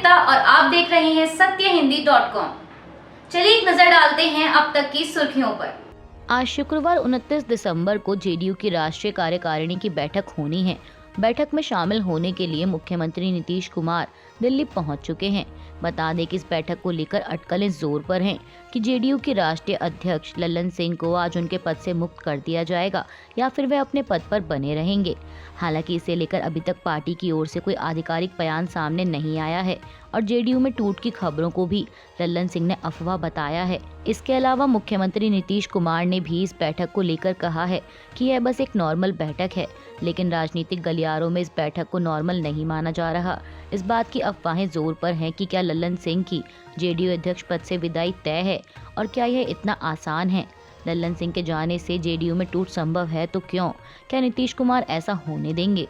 निकिता और आप देख रहे हैं सत्यहिंदी.com। चलिए एक नजर डालते हैं अब तक की सुर्खियों पर। आज शुक्रवार 29 दिसंबर को जेडीयू की राष्ट्रीय कार्यकारिणी की बैठक होनी है। बैठक में शामिल होने के लिए मुख्यमंत्री नीतीश कुमार दिल्ली पहुंच चुके हैं। बता दें कि इस बैठक को लेकर अटकलें जोर पर हैं कि जेडीयू के राष्ट्रीय अध्यक्ष लल्लन सिंह को आज उनके पद से मुक्त कर दिया जाएगा या फिर वे अपने पद पर बने रहेंगे। हालांकि इसे लेकर अभी तक पार्टी की ओर से कोई आधिकारिक बयान सामने नहीं आया है और जेडीयू में टूट की खबरों को भी लल्लन सिंह ने अफवाह बताया है। इसके अलावा मुख्यमंत्री नीतीश कुमार ने भी इस बैठक को लेकर कहा है कि यह बस एक नॉर्मल बैठक है, लेकिन राजनीतिक गलियारों में इस बैठक को नॉर्मल नहीं माना जा रहा। इस बात की अफवाहें जोर पर हैं कि क्या लल्लन सिंह की जेडीयू अध्यक्ष पद से विदाई तय है और क्या यह इतना आसान है। लल्लन सिंह के जाने से जेडीयू में टूट संभव है तो क्यों, क्या नीतीश कुमार ऐसा होने देंगे।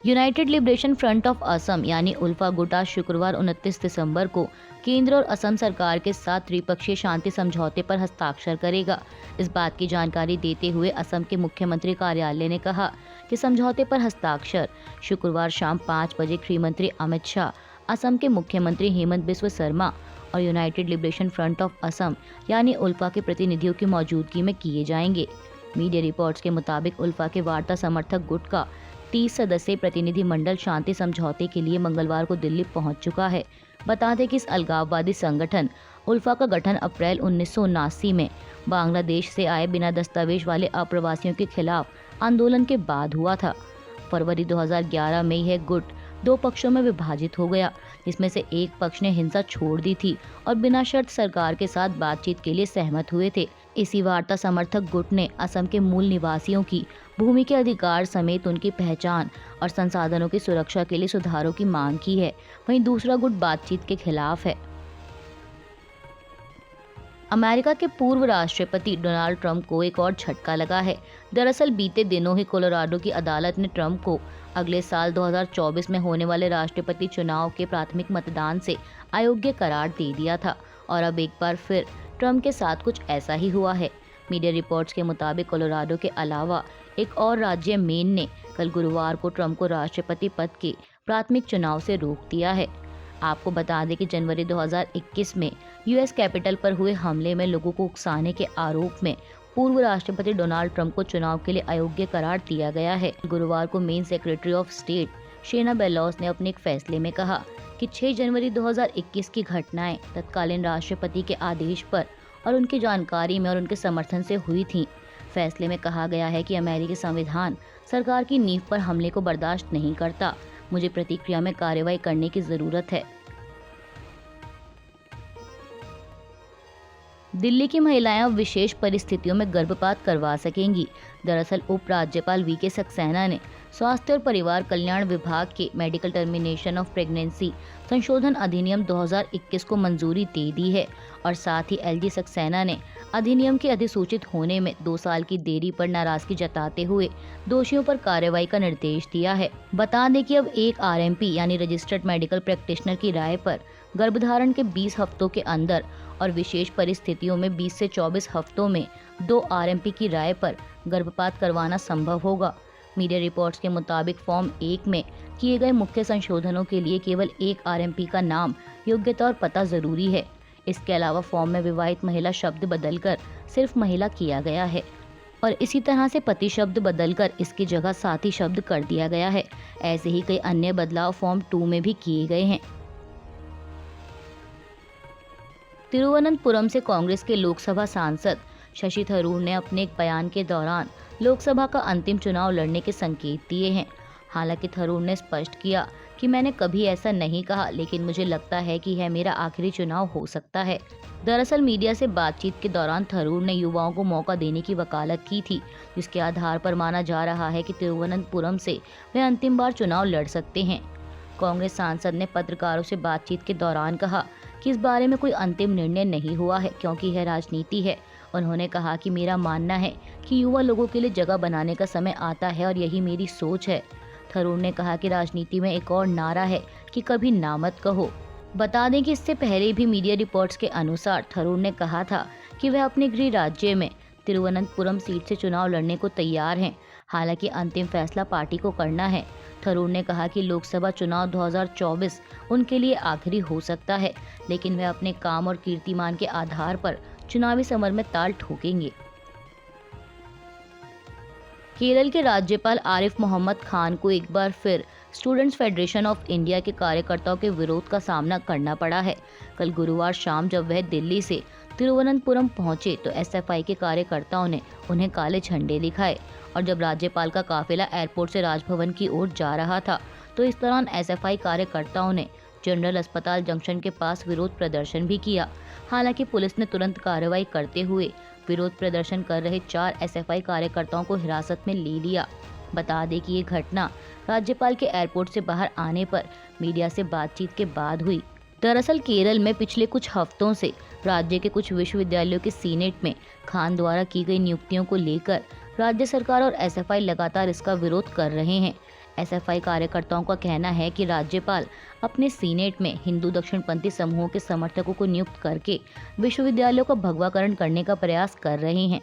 United liberation front of Assam यानी उल्फा गुट आज शुक्रवार 29 दिसंबर को केंद्र और असम सरकार के साथ त्रिपक्षीय शांति समझौते पर हस्ताक्षर करेगा। इस बात की जानकारी देते हुए असम के मुख्यमंत्री कार्यालय ने कहा कि समझौते पर हस्ताक्षर शुक्रवार शाम 5 बजे गृह मंत्री अमित शाह, असम के मुख्यमंत्री हेमंत बिस्व शर्मा और United liberation front of Assam यानी उल्फा के प्रतिनिधियों की मौजूदगी में किए जाएंगे। मीडिया रिपोर्ट्स के मुताबिक उल्फा के वार्ता समर्थक गुट का 30 सदस्यीय प्रतिनिधि मंडल शांति समझौते के लिए मंगलवार को दिल्ली पहुंच चुका है। बता दें कि इस अलगाववादी संगठन उल्फा का गठन अप्रैल 1979 में बांग्लादेश से आए बिना दस्तावेज वाले अप्रवासियों के खिलाफ आंदोलन के बाद हुआ था। फरवरी 2011 में यह गुट 2 पक्षों में विभाजित हो गया, जिसमें से एक पक्ष ने हिंसा छोड़ दी थी और बिना शर्त सरकार के साथ बातचीत के लिए सहमत हुए थे। इसी वार्ता समर्थक गुट ने असम के मूल निवासियों की भूमि के अधिकार समेत उनकी पहचान और संसाधनों की सुरक्षा के लिए सुधारों की मांग की है। वहीं दूसरा गुट बातचीत के खिलाफ है। अमेरिका के पूर्व राष्ट्रपति डोनाल्ड ट्रंप को एक और झटका लगा है। दरअसल बीते दिनों ही कोलोराडो की अदालत ने ट्रंप को अगले साल 2024 में होने वाले राष्ट्रपति चुनाव के प्राथमिक मतदान से अयोग्य करार दे दिया था और अब एक बार फिर ट्रंप के साथ कुछ ऐसा ही हुआ है। मीडिया रिपोर्ट्स के मुताबिक कोलोराडो के अलावा एक और राज्य मेन ने कल गुरुवार को ट्रंप को राष्ट्रपति पद के प्राथमिक चुनाव से रोक दिया है। आपको बता दें कि जनवरी 2021 में यूएस कैपिटल पर हुए हमले में लोगों को उकसाने के आरोप में पूर्व राष्ट्रपति डोनाल्ड ट्रंप को चुनाव के लिए अयोग्य करार दिया गया है। गुरुवार को main secretary of state शेना bellows ने अपने एक फैसले में कहा कि 6 जनवरी 2021 की घटनाएं तत्कालीन राष्ट्रपति के आदेश पर और उनकी जानकारी में और उनके समर्थन से हुई थीं। फैसले में कहा गया है कि अमेरिकी संविधान सरकार की नींव पर हमले को बर्दाश्त नहीं करता। मुझे प्रतिक्रिया में कार्रवाई करने की जरूरत है। दिल्ली की महिलाएं अब विशेष परिस्थितियों में गर्भपात करवा सकेंगी। दरअसल उपराज्यपाल वीके सक्सेना ने स्वास्थ्य और परिवार कल्याण विभाग के मेडिकल टर्मिनेशन ऑफ प्रेगनेंसी संशोधन अधिनियम 2021 को मंजूरी दे दी है और साथ ही एलजी सक्सेना ने अधिनियम के अधिसूचित होने में 2 साल की देरी पर नाराजगी जताते हुए दोषियों पर कार्रवाई का निर्देश दिया है। बता दें कि अब एक आरएमपी यानी रजिस्टर्ड मेडिकल प्रैक्टिशनर की राय पर गर्भधारण के 20 हफ्तों के अंदर और विशेष परिस्थितियों में 20 से 24 हफ्तों में 2 आरएमपी की राय पर गर्भपात करवाना संभव होगा। मीडिया रिपोर्ट्स के मुताबिक फॉर्म 1 में किए गए मुख्य संशोधनों के लिए केवल एक आरएमपी का नाम, योग्यता और पता जरूरी है। इसके अलावा फॉर्म में विवाहित महिला शब्द बदलकर सिर्फ महिला किया गया है और इसी तरह से पति शब्द बदलकर इसकी जगह साथी शब्द कर दिया गया है। ऐसे ही कई अन्य बदलाव फॉर्म 2 में भी किए गए हैं। तिरुवनंतपुरम से कांग्रेस के लोकसभा सांसद शशि थरूर ने अपने एक बयान के दौरान लोकसभा का अंतिम चुनाव लड़ने के संकेत दिए हैं। हालांकि थरूर ने स्पष्ट किया कि मैंने कभी ऐसा नहीं कहा, लेकिन मुझे लगता है कि यह मेरा आखिरी चुनाव हो सकता है। दरअसल मीडिया से बातचीत के दौरान थरूर ने युवाओं को मौका देने की वकालत की थी, जिसके आधार पर माना जा रहा है कि तिरुवनंतपुरम से वे अंतिम बार चुनाव लड़ सकते हैं। कांग्रेस सांसद ने पत्रकारों से बातचीत के दौरान कहा कि इस बारे में कोई अंतिम निर्णय नहीं हुआ है क्योंकि यह राजनीति है। उन्होंने कहा कि मेरा मानना है कि युवा लोगों के लिए जगह बनाने का समय आता है और यही मेरी सोच है। थरूर ने कहा कि राजनीति में एक और नारा है कि कभी ना मत कहो। बता दें कि इससे पहले भी मीडिया रिपोर्ट्स के अनुसार थरूर ने कहा था कि वह अपने गृह राज्य में तिरुवनंतपुरम सीट से चुनाव लड़ने को तैयार हैं। हालांकि अंतिम फैसला पार्टी को करना है। थरूर ने कहा कि लोकसभा चुनाव 2024 उनके लिए आखिरी हो सकता है, लेकिन वे अपने काम और कीर्तिमान के आधार पर चुनावी समर में ताल ठोकेंगे। केरल के राज्यपाल आरिफ मोहम्मद खान को एक बार फिर स्टूडेंट्स फेडरेशन ऑफ इंडिया के कार्यकर्ताओं के विरोध का सामना करना पड़ा है। कल गुरुवार शाम जब वह दिल्ली से तिरुवनंतपुरम पहुंचे तो एसएफआई के कार्यकर्ताओं ने उन्हें काले झंडे दिखाए और जब राज्यपाल का काफिला एयरपोर्ट से राजभवन की ओर जा रहा था तो इस दौरान एसएफआई कार्यकर्ताओं ने जनरल अस्पताल जंक्शन के पास विरोध प्रदर्शन भी किया। हालांकि पुलिस ने तुरंत कार्रवाई करते हुए विरोध प्रदर्शन कर रहे 4 एसएफआई कार्यकर्ताओं को हिरासत में ले लिया। बता दें कि ये घटना राज्यपाल के एयरपोर्ट से बाहर आने पर मीडिया से बातचीत के बाद हुई। दरअसल केरल में पिछले कुछ हफ्तों से राज्य के कुछ विश्वविद्यालयों के सीनेट में खान द्वारा की गई नियुक्तियों को लेकर राज्य सरकार और एसएफआई लगातार इसका विरोध कर रहे हैं। एसएफआई कार्यकर्ताओं का कहना है कि राज्यपाल अपने सीनेट में हिंदू दक्षिणपंथी समूहों के समर्थकों को नियुक्त करके विश्वविद्यालयों का भगवाकरण करने का प्रयास कर रहे हैं।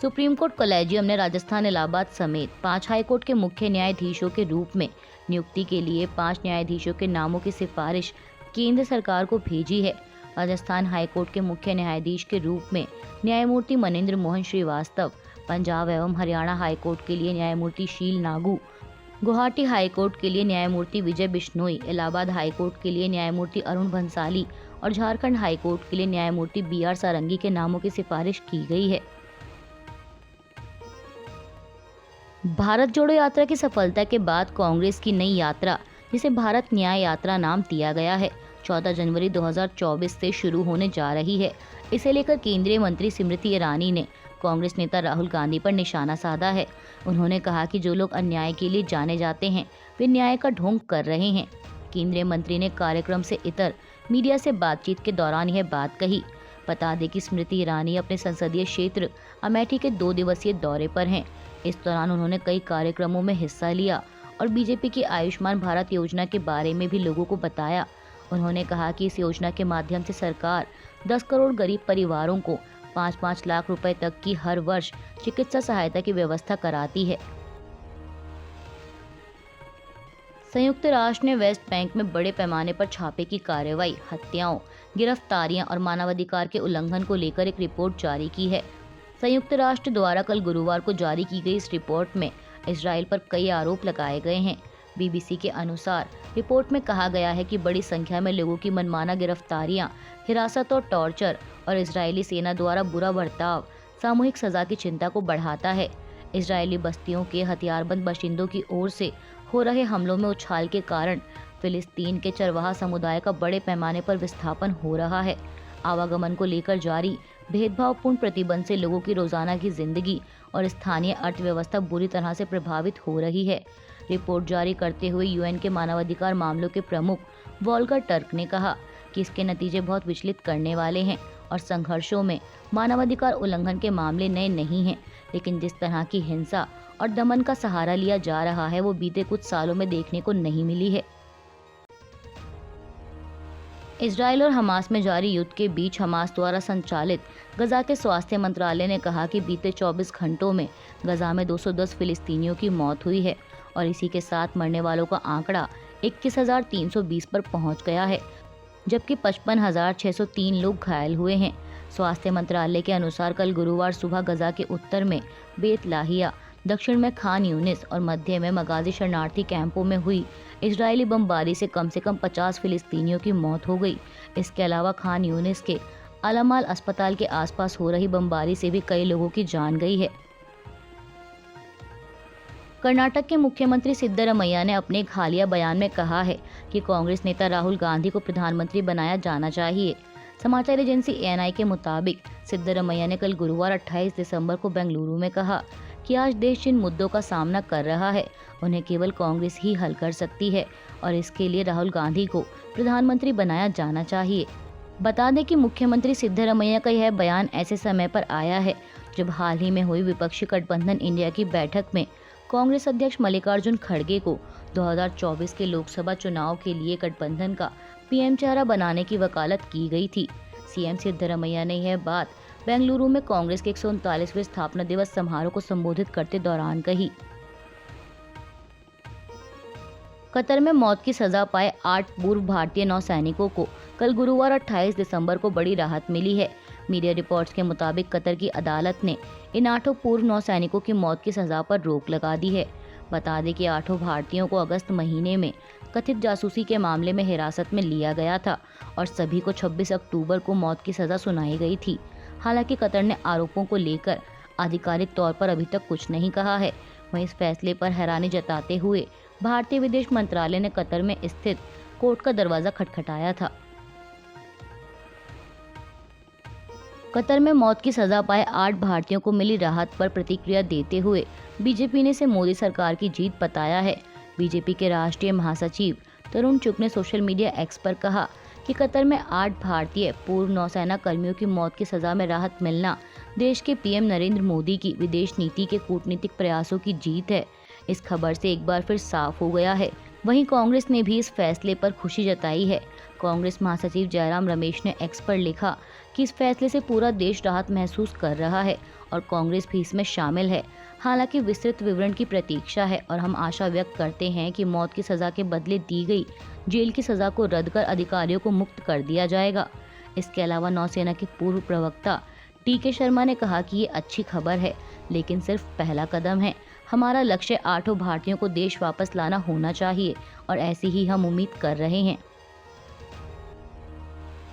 सुप्रीम कोर्ट कॉलेजियम ने राजस्थान इलाहाबाद समेत 5 हाईकोर्ट के मुख्य न्यायाधीशों के रूप में नियुक्ति के लिए 5 न्यायाधीशों के नामों की सिफारिश केंद्र सरकार को भेजी है। राजस्थान हाईकोर्ट के मुख्य न्यायाधीश के रूप में न्यायमूर्ति मनेंद्र मोहन श्रीवास्तव, पंजाब एवं हरियाणा हाईकोर्ट के लिए न्यायमूर्ति शील नागू, गुवाहाटी हाईकोर्ट के लिए न्यायमूर्ति विजय बिश्नोई, इलाहाबाद हाईकोर्ट के लिए न्यायमूर्ति अरुण भंसाली और झारखंड हाईकोर्ट के लिए न्यायमूर्ति BR सारंगी के नामों की सिफारिश की गई है। भारत जोड़ो यात्रा की सफलता के बाद कांग्रेस की नई यात्रा, जिसे भारत न्याय यात्रा नाम दिया गया है, 14 जनवरी 2024 से शुरू होने जा रही है। इसे लेकर केंद्रीय मंत्री स्मृति ईरानी ने कांग्रेस नेता राहुल गांधी पर निशाना साधा है। उन्होंने कहा कि जो लोग अन्याय के लिए जाने जाते हैं वे न्याय का ढोंग कर रहे हैं। केंद्रीय मंत्री ने कार्यक्रम से इतर मीडिया से बातचीत के दौरान यह बात कही। बता दें कि स्मृति ईरानी अपने संसदीय क्षेत्र अमेठी के 2 दिवसीय दौरे पर हैं। इस दौरान उन्होंने कई कार्यक्रमों में हिस्सा लिया और बीजेपी की आयुष्मान भारत योजना के बारे में भी लोगों को बताया। उन्होंने कहा कि इस योजना के माध्यम से सरकार 10 करोड़ गरीब परिवारों को 5-5 लाख रुपए तक की हर वर्ष चिकित्सा सहायता की व्यवस्था कराती है। संयुक्त राष्ट्र ने वेस्ट बैंक में बड़े पैमाने पर छापे की कार्रवाई, हत्याओं, गिरफ्तारियां और मानवाधिकार के उल्लंघन को लेकर एक रिपोर्ट जारी की है। संयुक्त राष्ट्र द्वारा कल गुरुवार को जारी की गई इस रिपोर्ट में इजराइल पर कई आरोप लगाए गए हैं। बीबीसी के अनुसार रिपोर्ट में कहा गया है कि बड़ी संख्या में लोगों की मनमाना गिरफ्तारियां, हिरासत और टॉर्चर और इजरायली सेना द्वारा बुरा बर्ताव सामूहिक सजा की चिंता को बढ़ाता है। इजरायली बस्तियों के हथियारबंद बाशिंदों की ओर से हो रहे हमलों में उछाल के कारण फिलिस्तीन के चरवाहा समुदाय का बड़े पैमाने पर विस्थापन हो रहा है। आवागमन को लेकर जारी भेदभावपूर्ण प्रतिबंध से लोगों की रोजाना की जिंदगी और स्थानीय अर्थव्यवस्था बुरी तरह से प्रभावित हो रही है। रिपोर्ट जारी करते हुए यूएन के मानवाधिकार मामलों के प्रमुख वोल्कर टर्क ने कहा कि इसके नतीजे बहुत विचलित करने वाले हैं और संघर्षों में मानवाधिकार उल्लंघन के मामले नए नहीं हैं, लेकिन जिस तरह की हिंसा और दमन का सहारा लिया जा रहा है वो बीते कुछ सालों में देखने को नहीं मिली है। इजराइल और हमास में जारी युद्ध के बीच हमास द्वारा संचालित गजा के स्वास्थ्य मंत्रालय ने कहा कि बीते 24 घंटों में गजा में 210 फिलिस्तीनियों की मौत हुई है और इसी के साथ मरने वालों का आंकड़ा 21,320 पर पहुंच गया है, जबकि 55,603 लोग घायल हुए हैं। स्वास्थ्य मंत्रालय के अनुसार कल गुरुवार सुबह गजा के उत्तर में बेत लाहिया, दक्षिण में खान यूनिस और मध्य में मगाजी शरणार्थी कैंपों में हुई इजरायली बमबारी से कम 50 फिलिस्तीनियों की मौत हो गई। इसके अलावा खान यूनिस के अलमाल अस्पताल के आसपास हो रही बमबारी से भी कई लोगों की जान गई है। कर्नाटक के मुख्यमंत्री सिद्धरमैया ने अपने एक हालिया बयान में कहा है कि कांग्रेस नेता राहुल गांधी को प्रधानमंत्री बनाया जाना चाहिए। समाचार एजेंसी ANI के मुताबिक सिद्धरमैया ने कल गुरुवार 28 दिसंबर को बेंगलुरु में कहा कि आज देश जिन मुद्दों का सामना कर रहा है उन्हें केवल कांग्रेस ही हल कर सकती है और इसके लिए राहुल गांधी को प्रधानमंत्री बनाया जाना चाहिए। बता दें कि मुख्यमंत्री सिद्धरमैया का यह बयान ऐसे समय पर आया है जब हाल ही में हुई विपक्षी गठबंधन इंडिया की बैठक में कांग्रेस अध्यक्ष मल्लिकार्जुन खड़गे को 2024 के लोकसभा चुनाव के लिए गठबंधन का PM चेहरा बनाने की वकालत की गई थी। CM सिद्धरमैया ने यह बात बेंगलुरु में कांग्रेस के 139वें स्थापना दिवस समारोह को संबोधित करते दौरान कही। कतर में मौत की सजा पाए 8 पूर्व भारतीय नौसैनिकों को कल गुरुवार 28 दिसंबर को बड़ी राहत मिली है। मीडिया रिपोर्ट्स के मुताबिक कतर की अदालत ने इन 8 पूर्व नौसैनिकों की मौत की सजा पर रोक लगा दी है। बता दें कि 8 भारतीयों को अगस्त महीने में कथित जासूसी के मामले में हिरासत में लिया गया था और सभी को 26 अक्टूबर को मौत की सजा सुनाई गई थी। हालांकि कतर ने आरोपों को लेकर आधिकारिक तौर पर अभी तक कुछ नहीं कहा है। वहीं इस फैसले पर हैरानी जताते हुए भारतीय विदेश मंत्रालय ने कतर में स्थित कोर्ट का दरवाजा खटखटाया था। कतर में मौत की सजा पाए 8 भारतीयों को मिली राहत पर प्रतिक्रिया देते हुए बीजेपी ने इसे मोदी सरकार की जीत बताया है। बीजेपी के राष्ट्रीय महासचिव तरुण चुग ने सोशल मीडिया एक्स पर कहा कि कतर में 8 भारतीय पूर्व नौसेना कर्मियों की मौत की सजा में राहत मिलना देश के पीएम नरेंद्र मोदी की विदेश नीति के कूटनीतिक प्रयासों की जीत है। इस खबर से एक बार फिर साफ हो गया है। वहीं कांग्रेस ने भी इस फैसले पर खुशी जताई है। कांग्रेस महासचिव जयराम रमेश ने एक्स पर लिखा कि इस फैसले से पूरा देश राहत महसूस कर रहा है और कांग्रेस भी इसमें शामिल है। हालांकि विस्तृत विवरण की प्रतीक्षा है और हम आशा व्यक्त करते हैं कि मौत की सजा के बदले दी गई जेल की सजा को रद्द कर अधिकारियों को मुक्त कर दिया जाएगा। इसके अलावा नौसेना के पूर्व प्रवक्ता टीके शर्मा ने कहा कि ये अच्छी खबर है, लेकिन सिर्फ पहला कदम है। हमारा लक्ष्य 8 भारतीयों को देश वापस लाना होना चाहिए और ऐसी ही हम उम्मीद कर रहे हैं।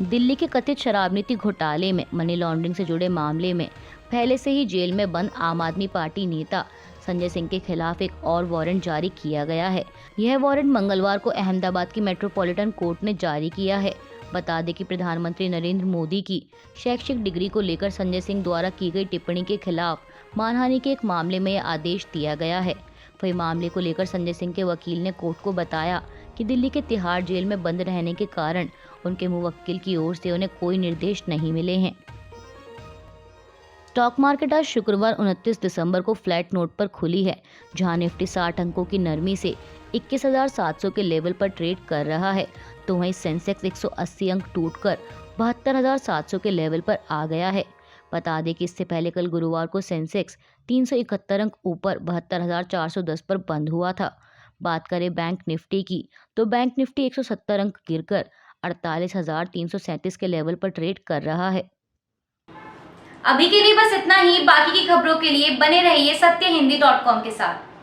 दिल्ली के कथित शराब नीति घोटाले में मनी लॉन्ड्रिंग से जुड़े मामले में पहले से ही जेल में बंद आम आदमी पार्टी नेता संजय सिंह के खिलाफ एक और वारंट जारी किया गया है। यह वारंट मंगलवार को अहमदाबाद की मेट्रोपॉलिटन कोर्ट ने जारी किया है। बता दें कि प्रधानमंत्री नरेंद्र मोदी की शैक्षिक डिग्री को लेकर संजय सिंह द्वारा की गई टिप्पणी के खिलाफ मानहानि के एक मामले में यह आदेश दिया गया है। वही मामले को लेकर संजय सिंह के वकील ने कोर्ट को बताया कि दिल्ली के तिहाड़ जेल में बंद रहने के कारण उनके मुवक्किल की ओर से उन्हें कोई निर्देश नहीं मिले हैं। स्टॉक मार्केट आज शुक्रवार 29 दिसंबर को फ्लैट नोट पर खुली है, जहां निफ्टी 60 अंकों की नरमी से 21,700 के लेवल पर ट्रेड कर रहा है, तो वहीं सेंसेक्स 180 अंक टूटकर 72,700 के लेवल पर आ गया है। बता दें कि इससे पहले कल गुरुवार को सेंसेक्स 371 अंक ऊपर 72,410 पर बंद हुआ था। बात करें बैंक निफ्टी की, तो बैंक निफ्टी 170 अंक गिरकर 48,337 के लेवल पर ट्रेड कर रहा है। अभी के लिए बस इतना ही। बाकी की खबरों के लिए बने रहिए सत्यहिंदी.com के साथ।